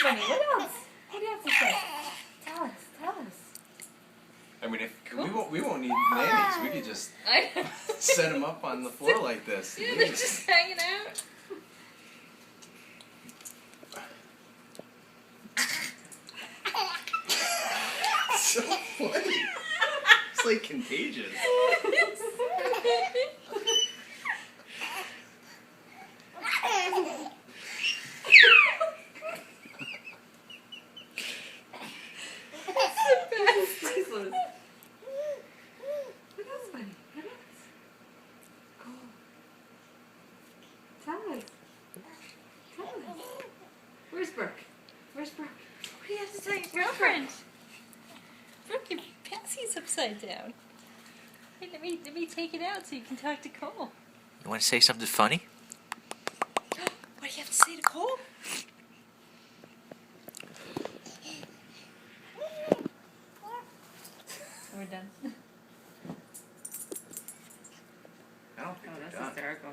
Funny. What else? What do you have to say? Tell us. Tell us. I mean, we won't need nannies. We could just set them up on the floor like this. Yeah, they're just hanging out. So funny. It's like contagious. Tell us. Where's Brooke? Where's Brooke? What do you have to tell your girlfriend? Brooke, your passy's upside down. Hey, let me take it out so you can talk to Cole. You want to say something funny? What do you have to say to Cole? We're done. I don't think Oh, they're that's done. hysterical.